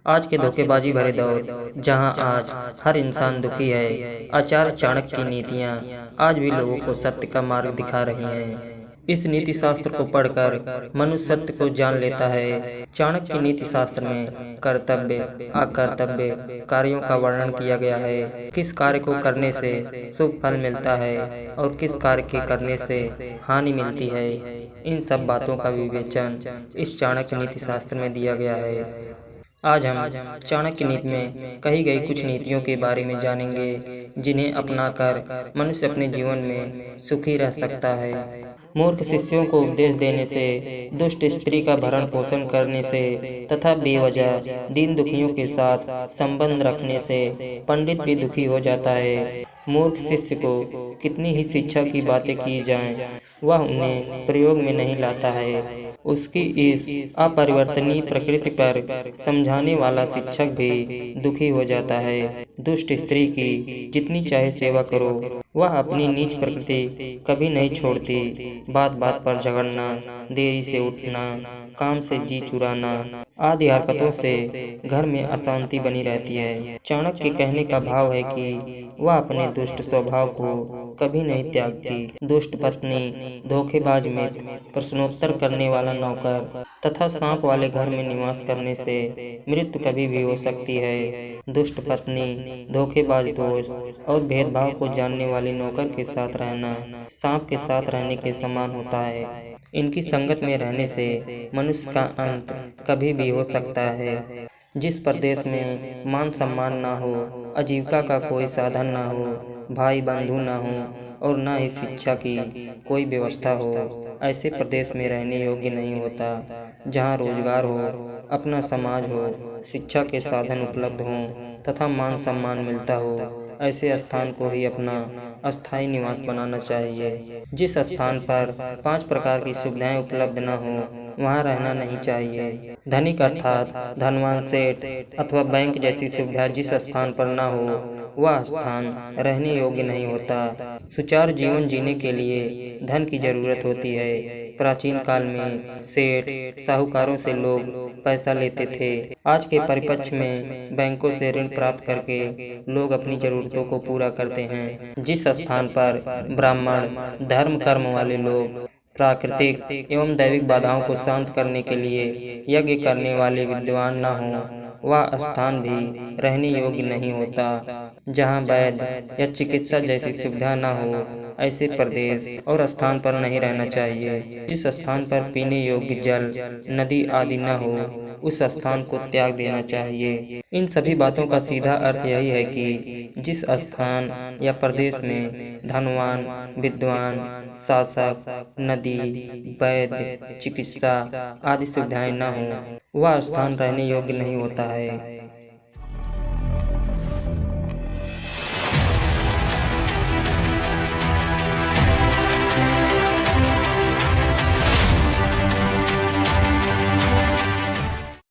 आज के धोखेबाजी भरे दौर जहां आज हर इंसान दुखी है, आचार्य चाणक्य की नीतियां आज भी लोगों को सत्य का मार्ग दिखा रही हैं। इस नीति शास्त्र को पढ़कर मनुष्य सत्य को जान लेता है। चाणक्य की नीति शास्त्र में कर्तव्य, अकर्तव्य कार्यों का वर्णन किया गया है। किस कार्य को करने से शुभ फल मिलता है और किस कार्य के करने से हानि मिलती है, इन सब बातों का विवेचन इस चाणक्य नीति शास्त्र में दिया गया है। आज हम चाणक्य नीति में कही गई कुछ नीतियों के बारे में जानेंगे, जिन्हें अपनाकर मनुष्य अपने जीवन में सुखी रह सकता है। मूर्ख शिष्यों को उपदेश देने से, दुष्ट स्त्री का भरण पोषण करने से तथा बेवजह दीन दुखियों के साथ संबंध रखने से पंडित भी दुखी हो जाता है। मूर्ख शिष्य को कितनी ही शिक्षा की बातें की जाएं, वह उन्हें प्रयोग में नहीं लाता है। उसकी इस अपरिवर्तनीय प्रकृति पर समझाने वाला शिक्षक भी दुखी हो जाता है। दुष्ट स्त्री की जितनी चाहे सेवा करो, वह अपनी नीच प्रकृति कभी नहीं छोड़ती। बात बात पर झगड़ना, देरी से उठना, काम से जी चुराना आदि हरकतों से घर में अशांति बनी रहती है। चाणक्य के कहने का भाव है कि वह अपने दुष्ट स्वभाव को कभी नहीं त्यागती। दुष्ट पत्नी, धोखेबाज मित्र, प्रश्नोत्तर करने वाला नौकर तथा सांप वाले घर में निवास करने से मृत्यु कभी भी हो सकती है। दुष्ट पत्नी, धोखेबाज दोस्त और भेदभाव को जानने वाले नौकर के साथ रहना सांप के साथ रहने के समान होता है। इनकी संगत में रहने से मनुष्य का अंत कभी भी हो सकता है। जिस प्रदेश में मान सम्मान ना हो, आजीविका का कोई साधन ना हो, भाई बंधु ना हो और ना ही शिक्षा की कोई व्यवस्था हो, ऐसे प्रदेश में रहने योग्य नहीं होता। जहाँ रोजगार हो, अपना समाज हो, शिक्षा के साधन उपलब्ध हों तथा मान सम्मान मिलता हो, ऐसे स्थान को ही अपना अस्थायी निवास बनाना चाहिए। जिस स्थान पर 5 प्रकार की सुविधाएं उपलब्ध न हो, वहाँ रहना नहीं चाहिए। धनिक अर्थात धनवान सेठ अथवा बैंक जैसी सुविधा जिस स्थान पर न हो, वह स्थान रहने योग्य नहीं होता। सुचारू जीवन जीने के लिए धन की जरूरत होती है। प्राचीन काल में सेठ साहूकारों से लोग पैसा लेते थे। आज के परिप्रेक्ष्य में बैंकों से ऋण प्राप्त करके लोग अपनी जरूरतों को पूरा करते हैं। जिस स्थान पर ब्राह्मण धर्म कर्म वाले लोग प्राकृतिक एवं दैविक बाधाओं को शांत करने के लिए यज्ञ करने वाले विद्वान न हों, वह स्थान भी रहने योग्य नहीं होता। जहाँ वैद्य या चिकित्सा जैसी सुविधा न हो, ऐसे प्रदेश और स्थान पर नहीं रहना चाहिए। जिस स्थान पर पीने योग्य जल, नदी आदि न हो, उस स्थान को त्याग देना चाहिए। इन सभी बातों का सीधा अर्थ यही है कि जिस स्थान या प्रदेश में धनवान, विद्वान, शासक, नदी, वैद्य, चिकित्सा आदि सुविधाएं न हो, वह स्थान रहने योग्य नहीं होता है।